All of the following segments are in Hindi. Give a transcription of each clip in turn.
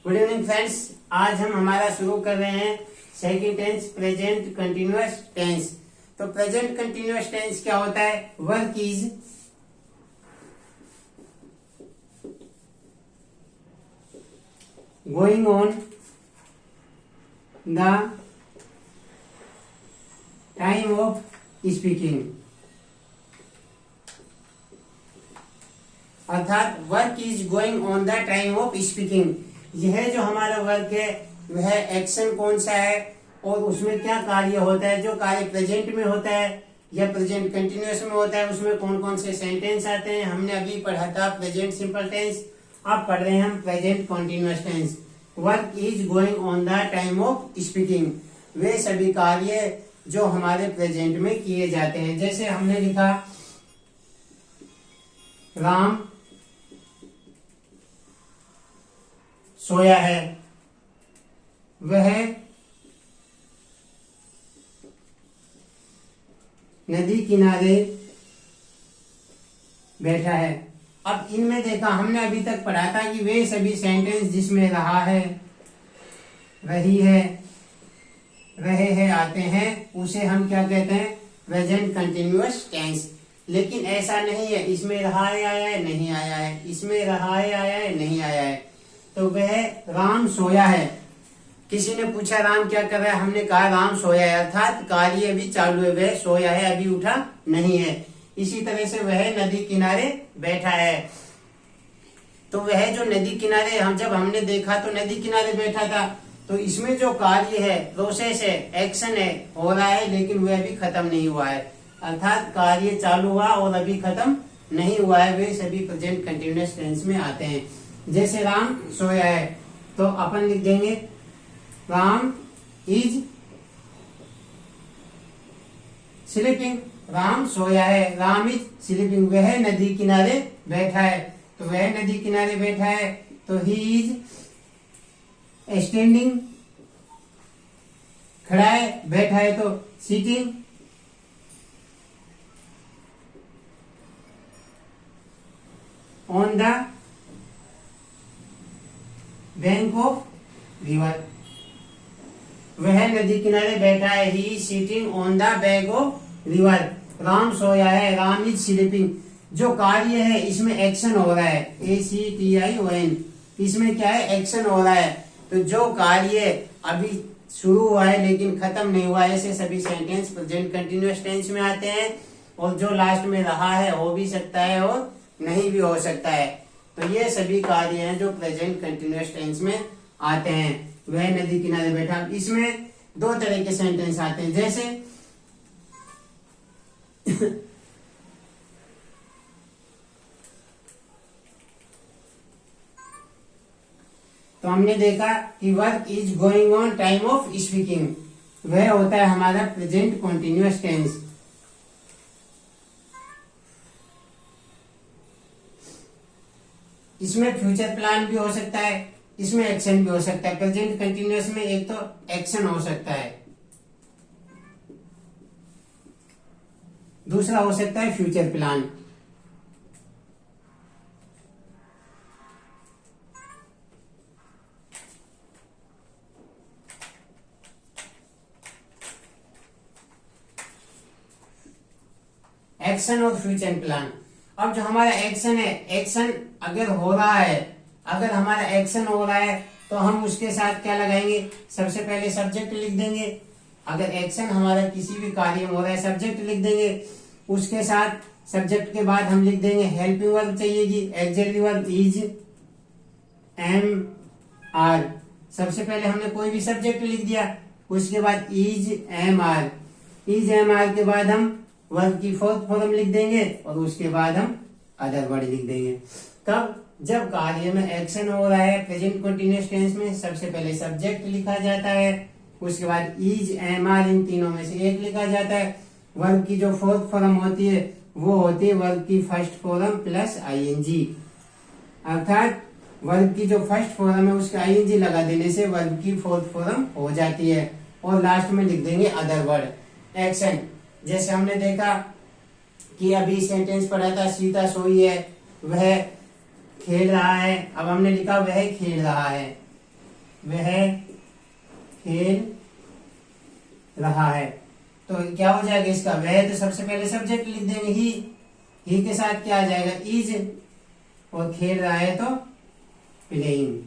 Good evening friends. आज हम हमारा शुरू कर रहे हैं second tense present continuous tense. तो प्रेजेंट कंटिन्यूअस टेंस क्या होता है? Work is going on the time of speaking, अर्थात work is going on the time of speaking. यह जो हमारा वर्क है वह एक्शन कौन सा है और उसमें क्या कार्य होता है। जो कार्य प्रेजेंट में होता है या प्रेजेंट कंटिन्यूअस में होता है उसमें कौन कौन से सेंटेंस आते हैं। हमने अभी पढ़ा था प्रेजेंट सिंपल टेंस, अब पढ़ रहे हैं हम present continuous tense. Work is going on the time of speaking, वे सभी कार्य जो हमारे प्रेजेंट में किए जाते हैं। जैसे हमने लिखा राम सोया है, वह नदी किनारे बैठा है। अब इनमें देखा हमने अभी तक पढ़ा था कि वे सभी सेंटेंस जिसमें रहा है, रही है, रहे हैं आते हैं उसे हम क्या कहते हैं? Present continuous tense. लेकिन ऐसा नहीं है इसमें रहा है आया है नहीं आया है, इसमें रहा है आया है नहीं आया है। तो वह राम सोया है। किसी ने पूछा राम क्या कर रहा है, हमने कहा राम सोया है, अर्थात कार्य अभी चालू है, वह सोया है, अभी उठा नहीं है। इसी तरह से वह नदी किनारे बैठा है। तो वह जो नदी किनारे जब हमने देखा तो नदी किनारे बैठा था, तो इसमें जो कार्य है, प्रोसेस है, एक्शन है, हो रहा है, लेकिन वह अभी खत्म नहीं हुआ है, अर्थात कार्य चालू हुआ और अभी खत्म नहीं हुआ है। वे सभी प्रेजेंट कंटिन्यूअस टेंस में आते हैं। जैसे राम सोया है तो अपन लिख देंगे राम इज स्लीपिंग। राम सोया है, राम इज स्लीपिंग। वह नदी किनारे बैठा है, तो वह नदी किनारे बैठा है, तो ही इज स्टैंडिंग। खड़ा है, बैठा है तो sitting. On the bank of river, वह नदी किनारे बैठा है, he is sitting on the bank of river. Ram सोया है, राम इज स्लीपिंग। जो कार्य है इसमें एक्शन हो रहा है, ACTION, इसमें क्या है? एक्शन हो रहा है। तो जो कार्य अभी शुरू हुआ है लेकिन खत्म नहीं हुआ, ऐसे सभी सेंटेंस प्रेजेंट कंटिन्यूअस टेंस में आते हैं। और जो लास्ट में रहा है हो भी सकता है और नहीं भी हो सकता है। तो ये सभी कार्य हैं जो प्रेजेंट कंटिन्यूअस टेंस में आते हैं। वह नदी किनारे बैठा, इसमें दो तरह के सेंटेंस आते हैं। जैसे तो हमने देखा कि work is going on time of speaking, वह होता है हमारा प्रेजेंट कंटिन्यूअस टेंस। इसमें फ्यूचर प्लान भी हो सकता है, इसमें एक्शन भी हो सकता है। प्रेजेंट कंटिन्यूअस में एक तो एक्शन हो सकता है, दूसरा हो सकता है फ्यूचर प्लान। एक्शन और फ्यूचर प्लान। अब जो हमारा एक्शन है, एक्शन अगर हो रहा है, अगर हमारा एक्शन हो रहा है तो हम उसके साथ क्या लगाएंगे? सबसे पहले सब्जेक्ट लिख देंगे। अगर एक्शन हमारा किसी भी कार्य में हो रहा है, सब्जेक्ट लिख देंगे। उसके साथ सब्जेक्ट के बाद हम लिख देंगे हेल्पिंग वर्ब चाहिएगी, auxiliary verb is, am, are. सबसे पहले हमने कोई भी सब्जेक्ट लिख दिया, उसके बाद is, am, are. Is, am, are के बाद हम वर्ब की फोर्थ फॉर्म लिख देंगे और उसके बाद हम अदर वर्ड लिख देंगे। तब जब कार्य में एक्शन हो रहा है प्रेजेंट कंटिन्यूअस टेंस में, सबसे पहले सब्जेक्ट लिखा जाता है, उसके बाद इज, एम, आर, इन तीनों में से एक लिखा जाता है। वर्ब की जो फोर्थ फॉर्म होती है वो होती है वर्ब की फर्स्ट फॉर्म प्लस ING, अर्थात वर्ब की जो फर्स्ट फॉर्म है उसका ING लगा देने से वर्ब की फोर्थ फॉर्म हो जाती है। और लास्ट में लिख देंगे अदर वर्ड एक्शन। जैसे हमने देखा कि अभी सेंटेंस पढ़ा था सीता सोई है, वह खेल रहा है। अब हमने लिखा वह खेल रहा है, वह खेल रहा है। तो क्या हो जाएगा इसका, वह तो सबसे पहले सब्जेक्ट लिख देंगे ही के साथ क्या आ जाएगा इज, और खेल रहा है तो प्लेइंग,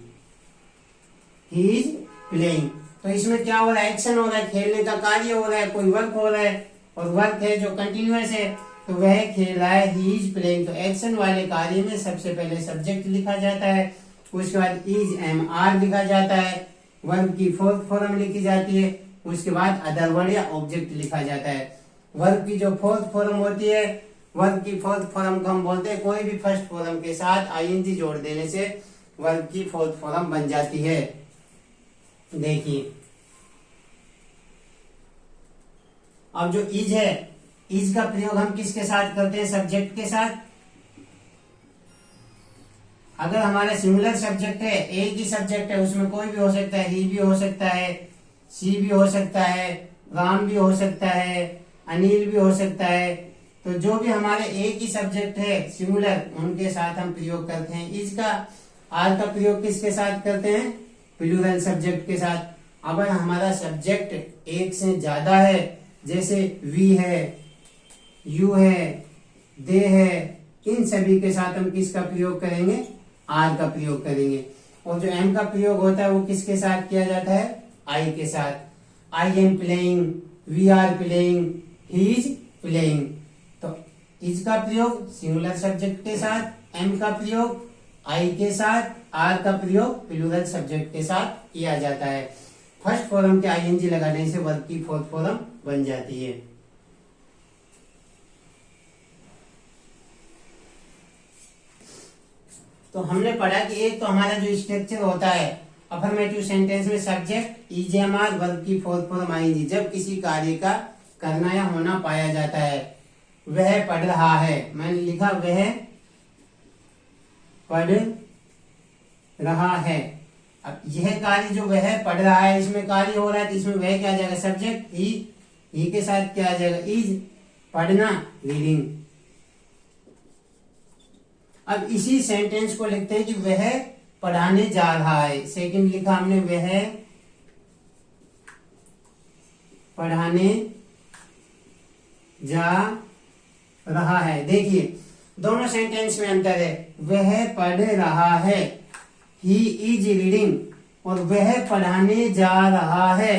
ही इज प्लेइंग। तो इसमें क्या हो रहा है, एक्शन हो रहा है, खेलने का कार्य हो रहा है, कोई वर्क हो रहा है, और वर्क है जो कंटिन्यूअस है, तो वह खेल रहा है, ही इज प्लेइंग। तो एक्शन वाले कार्य में सबसे पहले सब्जेक्ट लिखा जाता है, उसके बाद इज एम आर लिखा जाता है, वर्ब की फोर्थ फॉर्म लिखी जाती है, उसके बाद अदर वर्ड या ऑब्जेक्ट लिखा जाता है। वर्ब की जो फोर्थ फॉर्म होती है, वर्ब की फोर्थ फॉर्म को हम बोलते हैं, कोई भी फर्स्ट फॉर्म के साथ आईएनजी जोड़ देने से वर्ब की फोर्थ फॉर्म बन जाती है। देखिए अब जो इज है, इज का प्रयोग हम किसके साथ करते हैं, सब्जेक्ट के साथ। अगर हमारा सिंगुलर सब्जेक्ट है, एक ही सब्जेक्ट है, उसमें कोई भी हो सकता है, ही भी हो सकता है, सी भी हो सकता है, राम भी हो सकता है, अनिल भी हो सकता है। तो जो भी हमारे एक ही सब्जेक्ट है सिंगुलर, उनके साथ हम प्रयोग करते हैं इज का। आर का प्रयोग किसके साथ करते हैं, प्लूरल सब्जेक्ट के साथ। अगर हमारा सब्जेक्ट एक से ज्यादा है, जैसे वी है, यू है, दे है, इन सभी के साथ हम किसका प्रयोग करेंगे, आर का प्रयोग करेंगे। और जो एम का प्रयोग होता है वो किसके साथ किया जाता है, आई के साथ। I am playing, we are playing, he is playing. तो इज का प्रयोग सिंगुलर सब्जेक्ट के साथ, एम का प्रयोग आई के साथ, आर का प्रयोग प्लूरल सब्जेक्ट के साथ किया जाता है। फर्स्ट फॉर्म के आईएनजी लगाने से वर्ब की फोर्थ फॉर्म बन जाती है। तो हमने पढ़ा कि एक तो हमारा जो स्ट्रक्चर होता है अफर्मेटिव सेंटेंस में, subject is am are, verb की फोर्थ फॉर्म आईएनजी। जब किसी कार्य का करना या होना पाया जाता है, वह पढ़ रहा है, मैंने लिखा वह पढ़ रहा है। अब यह कार्य जो वह पढ़ रहा है, इसमें कार्य हो रहा है, तो इसमें वह क्या आ जाएगा, सब्जेक्ट ही के साथ क्या आ जाएगा, इज, पढ़ना, रीडिंग। अब इसी सेंटेंस को लिखते हैं कि वह पढ़ाने जा रहा है। सेकंड लिखा हमने, वह पढ़ाने जा रहा है। देखिए दोनों सेंटेंस में अंतर है, वह पढ़ रहा है, ही इज रीडिंग, और वह पढ़ाने जा रहा है।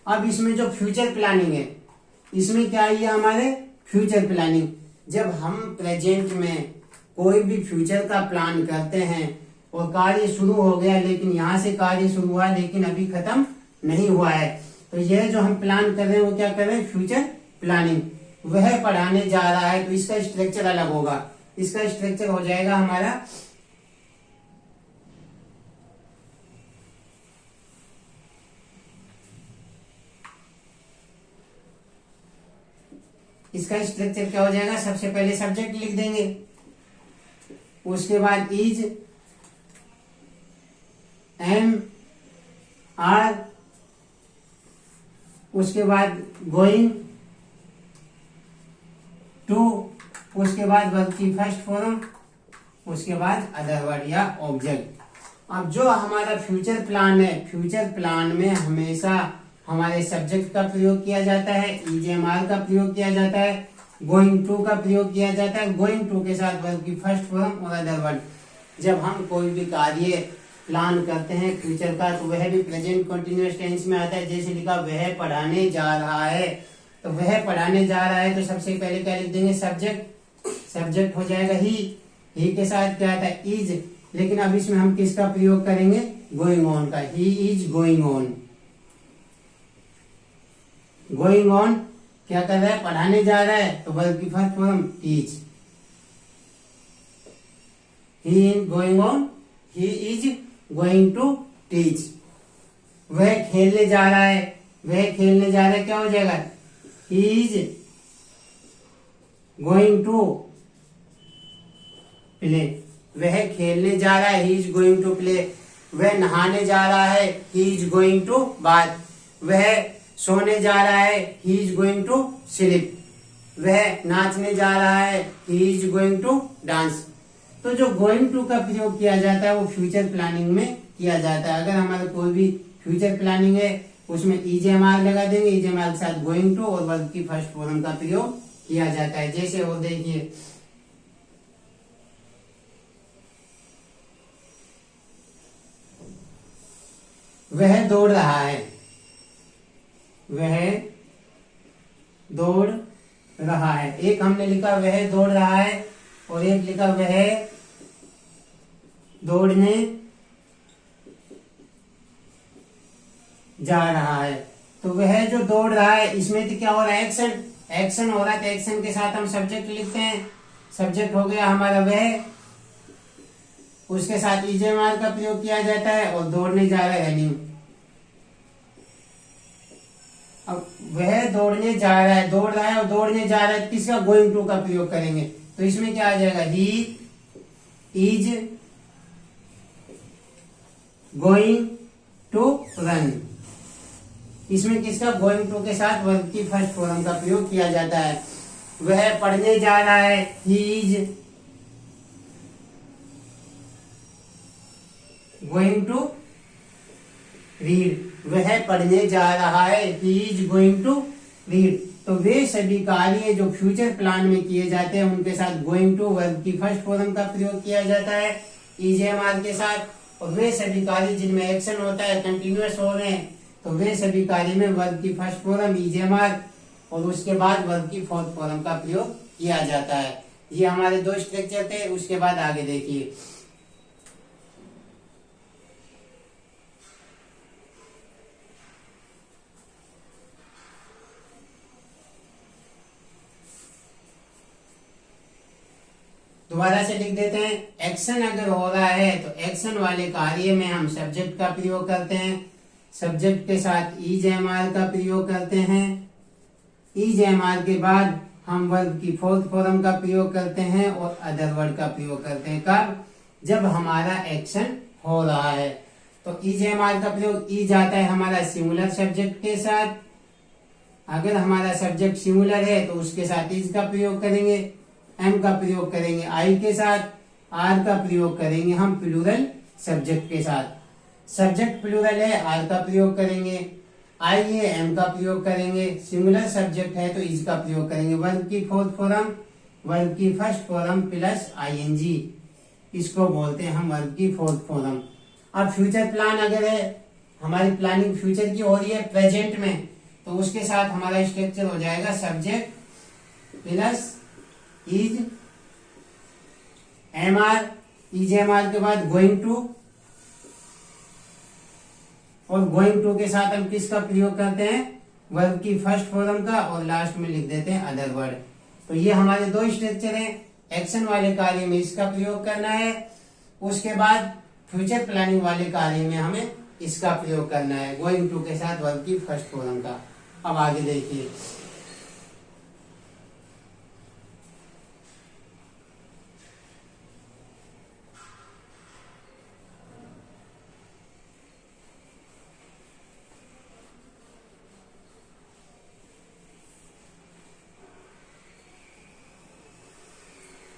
अब इसमें जो फ्यूचर प्लानिंग है, इसमें क्या है हमारे फ्यूचर प्लानिंग। जब हम प्रेजेंट में कोई भी फ्यूचर का प्लान करते हैं और कार्य शुरू हो गया, लेकिन यहाँ से कार्य शुरू हुआ लेकिन अभी खत्म नहीं हुआ है, तो यह जो हम प्लान कर रहे हैं वो क्या कर रहे हैं, फ्यूचर प्लानिंग। वह पढ़ाने जा रहा है, तो इसका स्ट्रक्चर अलग होगा। इसका स्ट्रक्चर हो जाएगा हमारा इसका स्ट्रक्चर क्या हो जाएगा, सबसे पहले सब्जेक्ट लिख देंगे, उसके बाद इज एम आर, उसके बाद गोइंग टू, उसके बाद वर्ब की फर्स्ट फॉर्म, उसके बाद अदर वर्ड या ऑब्जेक्ट। अब जो हमारा फ्यूचर प्लान है, फ्यूचर प्लान में हमेशा हमारे सब्जेक्ट का प्रयोग किया जाता है, इज एम आर का प्रयोग किया जाता है, गोइंग टू का प्रयोग किया जाता है, गोइंग टू के साथ वर्ब की फर्स्ट फॉर्म और अदर वर्ड। जब हम कोई भी कार्य प्लान करते हैं फ्यूचर का, तो वह भी प्रेजेंट कंटिन्यूअस टेंस में आता है। जैसे लिखा वह पढ़ाने जा रहा है, तो वह पढ़ाने जा रहा है, तो सबसे पहले क्या लिख देंगे, सब्जेक्ट। सब्जेक्ट हो जाएगा ही के साथ क्या आता है, इज। लेकिन अब इसमें हम किसका प्रयोग करेंगे, गोइंग ऑन का, ही is going on. Going on क्या कर रहा है, पढ़ाने जा रहा है, तो वर्ब की first form teach. He is going on, he is going to teach. वह खेलने जा रहा है, वह खेलने जा रहा है, क्या हो जाएगा, he is going to play. वह खेलने जा रहा है, he is going to play. वह नहाने जा रहा है, he is going to bath. वह सोने जा रहा है, he is going to sleep. वह नाचने जा रहा है, he is going to dance. तो जो गोइंग टू का प्रयोग किया जाता है वो फ्यूचर प्लानिंग में किया जाता है। अगर हमारा कोई भी फ्यूचर प्लानिंग है उसमें EJMR लगा देंगे, EJMR के साथ गोइंग टू और वर्ब की फर्स्ट फॉर्म का प्रयोग किया जाता है। जैसे वो देखिए वह दौड़ रहा है, वह दौड़ रहा है। एक हमने लिखा वह दौड़ रहा है और एक लिखा वह दौड़ने जा रहा है। तो वह जो दौड़ रहा है इसमें तो क्या हो रहा है, एक्शन, एक्शन हो रहा है। तो एक्शन के साथ हम सब्जेक्ट लिखते हैं, सब्जेक्ट हो गया हमारा वह, उसके साथ EJMR का प्रयोग किया जाता है और दौड़ने जा रहा है रनिंग। अब वह दौड़ने जा रहा है, दौड़ रहा है और दौड़ने जा रहा है, किसका, गोइंग टू का प्रयोग करेंगे। तो इसमें क्या आ जाएगा, he is going to run. इसमें किसका, गोइंग टू के साथ वर्ब की फर्स्ट फॉर्म का प्रयोग किया जाता है। वह पढ़ने जा रहा है, he is going to read. वह पढ़ने जा रहा है, he is going to read. तो वे सभी कार्य जो फ्यूचर प्लान में किए जाते हैं उनके साथ गोइंग टू वर्ब की फर्स्ट फॉर्म का प्रयोग किया जाता है EJMR के साथ। और वे सभी कार्य जिनमें एक्शन होता है, कंटिन्यूअस हो रहे हैं, तो वे सभी कार्य में वर्ब की फर्स्ट फॉर्म EJMR और उसके बाद वर्ब की फोर्थ फॉर्म का प्रयोग किया जाता है। ये हमारे दो स्ट्रक्चर थे। उसके बाद आगे देखिए, दोबारा से लिख देते हैं। एक्शन अगर हो रहा है तो एक्शन वाले कार्य में हम सब्जेक्ट का प्रयोग करते हैं, सब्जेक्ट के साथ EJMR का प्रयोग करते हैं, EJMR के बाद हम वर्ब की फोर्थ फॉर्म का प्रयोग करते हैं और अदर वर्ड का प्रयोग करते हैं। कब, जब हमारा एक्शन हो रहा है। तो EJMR का प्रयोग, ई जाता है हमारा सिंगुलर सब्जेक्ट के साथ। अगर हमारा सब्जेक्ट सिंगुलर है तो उसके साथ इज का प्रयोग करेंगे, एम का प्रयोग करेंगे आई के साथ, आर का प्रयोग करेंगे हम प्लूरल सब्जेक्ट के साथ। सब्जेक्ट प्लूरल है, आर का प्रयोग करेंगे, आई है, एम का प्रयोग करेंगे। सिंगुलर सब्जेक्ट है तो इज का प्रयोग करेंगे। वर्ब की फोर्थ फॉर्म, वर्ब की फर्स्ट फॉर्म प्लस ING, इसको बोलते हैं हम वर्ब की फोर्थ फॉर्म। अब फ्यूचर प्लान अगर है, हमारी प्लानिंग फ्यूचर की हो रही है प्रेजेंट में, तो उसके साथ हमारा स्ट्रक्चर हो जाएगा subject plus is MR, EJMR के बाद गोइंग टू, और गोइंग टू के साथ हम किसका प्रयोग करते हैं, वर्ब की फर्स्ट फॉर्म का, और लास्ट में लिख देते हैं अदर वर्ड। तो ये हमारे दो स्ट्रक्चर हैं। एक्शन वाले कार्य में इसका प्रयोग करना है, उसके बाद फ्यूचर प्लानिंग वाले कार्य में हमें इसका प्रयोग करना है, गोइंग टू के साथ वर्ब की फर्स्ट फॉर्म का। अब आगे देखिए,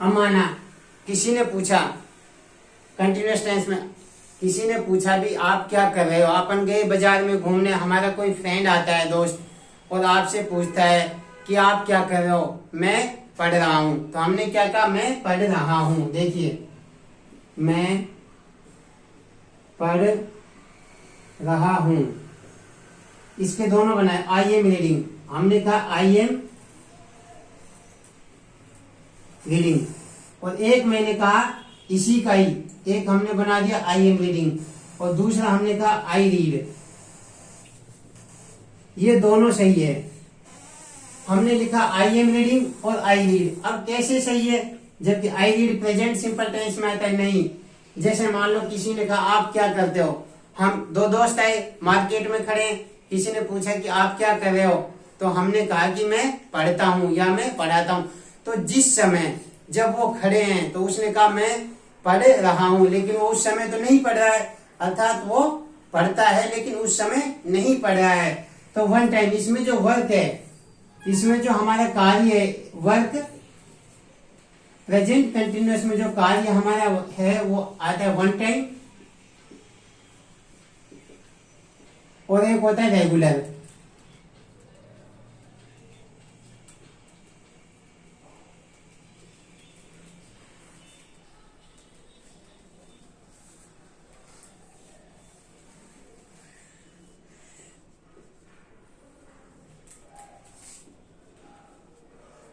अमाना, किसी ने पूछा, कंटिन्यूअस टेंस में किसी ने पूछा भी आप क्या कर रहे हो। अपन गए बाजार में घूमने, हमारा कोई फ्रेंड आता है, दोस्त, और आपसे पूछता है कि आप क्या कर रहे हो, मैं पढ़ रहा हूं। तो हमने क्या कहा, मैं पढ़ रहा हूं। देखिए, मैं पढ़ रहा हूं, इसके दोनों बनाए। आई एम रीडिंग, हमने कहा आई एम रीडिंग, और एक मैंने कहा इसी का ही, एक हमने बना दिया आई एम रीडिंग, और दूसरा हमने कहा आई रीड। ये दोनों सही है। हमने लिखा आई एम रीडिंग और आई रीड। अब कैसे सही है, जबकि I read present simple tense में आता है? नहीं। जैसे मान लो किसी ने कहा आप क्या करते हो, हम दो दोस्त आए, मार्केट में खड़े, किसी ने पूछा कि आप क्या कर रहे हो, तो हमने कहा कि मैं पढ़ता हूं या मैं पढ़ाता हूं। तो जिस समय जब वो खड़े हैं तो उसने कहा मैं पढ़ रहा हूं, लेकिन वो उस समय तो नहीं पढ़ रहा है, अर्थात वो पढ़ता है लेकिन उस समय नहीं पढ़ रहा है। तो वन टाइम, इसमें जो वर्क है, इसमें जो हमारा कार्य है, वर्क प्रेजेंट कंटिन्यूअस में जो कार्य हमारा है वो आता है वन टाइम, और एक होता है रेगुलर।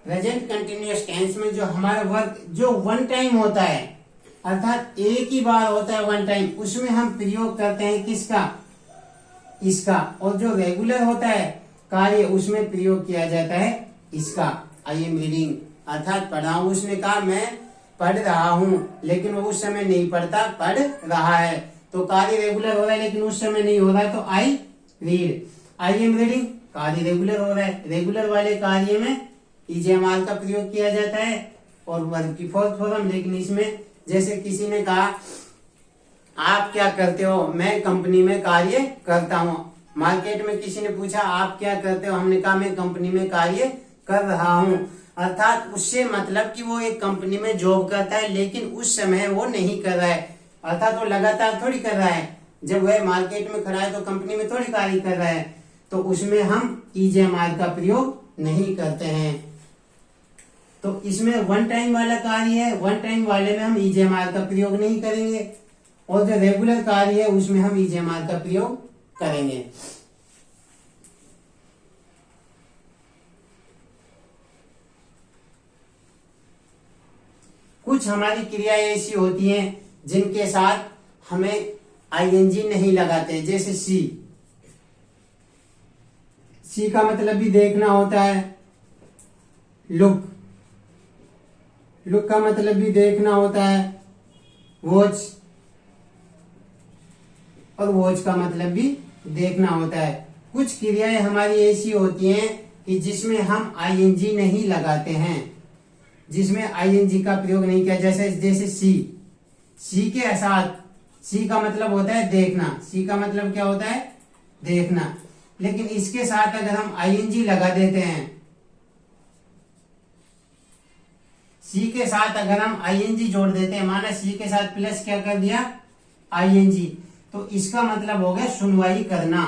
प्रेजेंट कंटिन्यूअस टेंस में जो हमारा वर्क जो वन टाइम होता है, अर्थात एक ही बार होता है वन टाइम, उसमें हम प्रयोग करते हैं किसका, इसका। और जो रेगुलर होता है कार्य, उसमें प्रयोग किया जाता है इसका। आई एम रीडिंग, अर्थात पढ़ा हूं। उसने कहा मैं पढ़ रहा हूं, लेकिन वो उस समय नहीं पढ़ता, पढ़ रहा है। तो कार्य रेगुलर हो रहा है लेकिन उस समय नहीं हो रहा है, तो I read. I am reading कार्य रेगुलर हो रहा है, रेगुलर वाले कार्य में ईजेएमआर का प्रयोग किया जाता है और वर्ब की फोर्थ फॉर्म। लेकिन इसमें जैसे किसी ने कहा आप क्या करते हो, मैं कंपनी में कार्य करता हूँ। मार्केट में किसी ने पूछा आप क्या करते हो, हमने कहा मैं कंपनी में कार्य कर रहा हूँ। अर्थात उससे मतलब कि वो एक कंपनी में जॉब करता है, लेकिन उस समय वो नहीं कर रहा है। अर्थात वो लगातार थोड़ी कर रहा है, जब वह मार्केट में खड़ा है तो कंपनी में थोड़ी कार्य कर रहा है, तो उसमें हम ईजेएमआर का प्रयोग नहीं करते हैं। तो इसमें वन टाइम वाला कार्य है, वन टाइम वाले में हम ईजेएमआर का प्रयोग नहीं करेंगे, और जो रेगुलर कार्य है उसमें हम ईजेएमआर का प्रयोग करेंगे। कुछ हमारी क्रियाएं ऐसी होती हैं जिनके साथ हमें आईएनजी नहीं लगाते, जैसे सी। सी का मतलब भी देखना होता है। लुक, लुक का मतलब भी देखना होता है। वॉच, और वॉच का मतलब भी देखना होता है। कुछ क्रियाएं हमारी ऐसी होती हैं कि जिसमें हम आईएनजी नहीं लगाते हैं, जिसमें आईएनजी का प्रयोग नहीं किया, जैसे जैसे सी। सी के साथ, सी का मतलब होता है देखना, सी का मतलब क्या होता है, देखना। लेकिन इसके साथ अगर हम आईएनजी लगा देते हैं, सी के साथ अगर हम आईएनजी जोड़ देते हैं, माना सी के साथ प्लस क्या कर दिया, आईएनजी, तो इसका मतलब हो गया सुनवाई करना।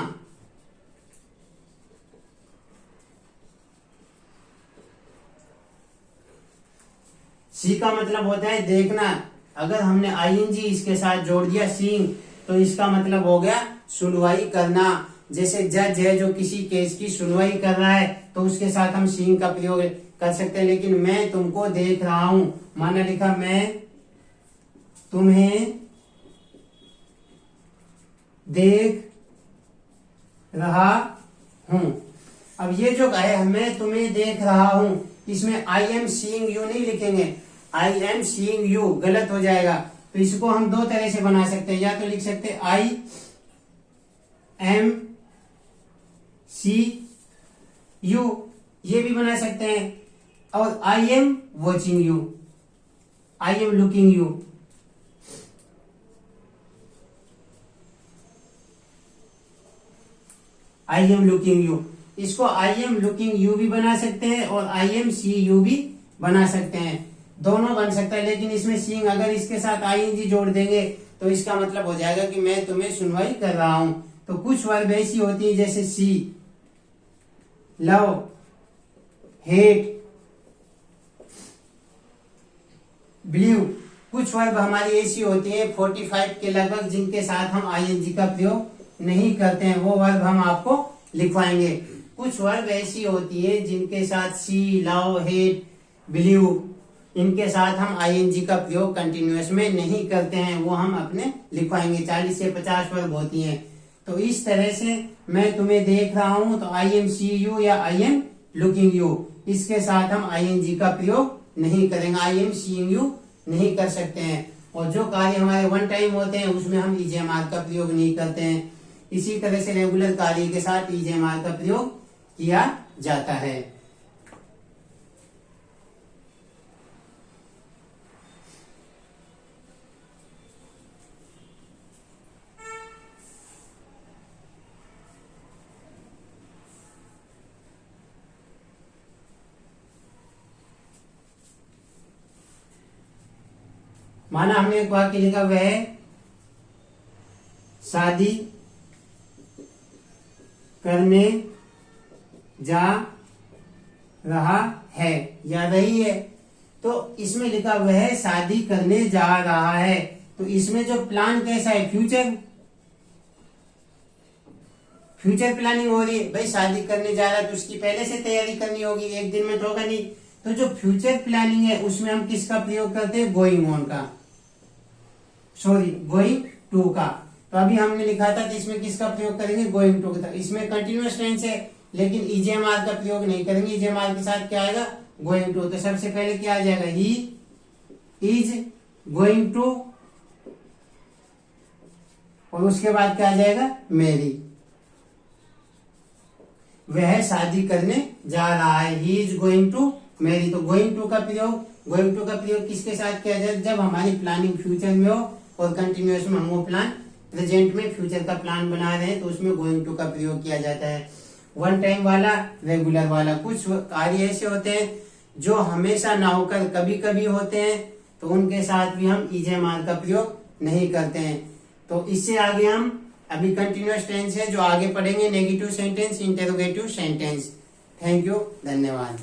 सी का मतलब होता है देखना। अगर हमने आईएनजी इसके साथ जोड़ दिया सीइंग, तो इसका मतलब हो गया सुनवाई करना। जैसे जज है जो किसी केस की सुनवाई कर रहा है, तो उसके साथ हम सीइंग का प्रयोग कर सकते हैं। लेकिन मैं तुमको देख रहा हूं, माना लिखा मैं तुम्हें देख रहा हूं। अब ये जो है मैं तुम्हें देख रहा हूं, इसमें आई एम सीइंग यू नहीं लिखेंगे, आई एम सीइंग यू गलत हो जाएगा। तो इसको हम दो तरह से बना सकते हैं, या तो लिख सकते हैं आई एम सी यू, ये भी बना सकते हैं, और I am watching you, I am looking you. I am looking you, इसको आई एम लुकिंग यू भी बना सकते हैं और आई एम सी यू भी बना सकते हैं, दोनों बन सकता है। लेकिन इसमें सीइंग अगर इसके साथ आईएनजी जोड़ देंगे तो इसका मतलब हो जाएगा कि मैं तुम्हें सुनवाई कर रहा हूं। तो कुछ वर्ब ऐसी होती है जैसे सी, लव, हेट, बिलीव। कुछ वर्ब हमारी ऐसी होती है 45 के लगभग, जिनके साथ हम आईएनजी का प्रयोग नहीं करते हैं, वो वर्ब हम आपको लिखवाएंगे। कुछ वर्ब ऐसी होती है जिनके साथ सी, लव, हेट, बिलीव, इनके साथ हम आईएनजी का प्रयोग कंटिन्यूअस में नहीं करते हैं, वो हम अपने लिखवाएंगे। 40 से 50 वर्ब होती हैं। तो इस तरह से मैं तुम्हें देख रहा हूं, तो आई एम सी यू या आई एम लुकिंग यू, इसके साथ हम आईएनजी का प्रयोग नहीं करेंगे, आई एम सीइंग यू नहीं कर सकते हैं। और जो कार्य हमारे वन टाइम होते हैं उसमें हम ईजेएमआर का प्रयोग नहीं करते हैं। इसी तरह से रेगुलर कार्य के साथ ईजेएमआर का प्रयोग किया जाता है। माना हमने एक वाक्य लिखा, वह शादी करने जा रहा है या रही है। तो इसमें लिखा हुआ है शादी करने जा रहा है, तो इसमें जो प्लान कैसा है, फ्यूचर प्लानिंग हो रही है। भाई शादी करने जा रहा है तो उसकी पहले से तैयारी करनी होगी, एक दिन में तो होगा नहीं। तो जो फ्यूचर प्लानिंग है उसमें हम किसका प्रयोग करते हैं, गोइंग ऑन का, सॉरी गोइंग टू का। तो अभी हमने लिखा था तो इसमें किसका प्रयोग करेंगे, गोइंग टू का। इसमें कंटिन्यूअस टेंस है लेकिन ईजेएमआर का प्रयोग नहीं करेंगे, ईजेएमआर के साथ क्या आएगा, गोइंग टू। तो सबसे पहले क्या आ जाएगा, ही इज गोइंग टू, और उसके बाद क्या आ जाएगा, मेरी, वह शादी करने जा रहा है। He is going to marry. तो गोइंग टू का प्रयोग किसके साथ किया जाए, जब हमारी प्लानिंग फ्यूचर में हो और कंटिन्यूअस में हम वो प्लान प्रेजेंट में फ्यूचर का प्लान बना रहे हैं तो उसमें गोइंग टू का प्रयोग किया जाता है। वन टाइम वाला, रेगुलर वाला, कुछ कार्य ऐसे होते हैं जो हमेशा ना होकर कभी कभी होते हैं तो उनके साथ भी हम ईजेएमआर का प्रयोग नहीं करते हैं। तो इससे आगे हम अभी कंटिन्यूअस टेंस है जो आगे पढ़ेंगे, negative sentence, interrogative sentence. Thank you, धन्यवाद।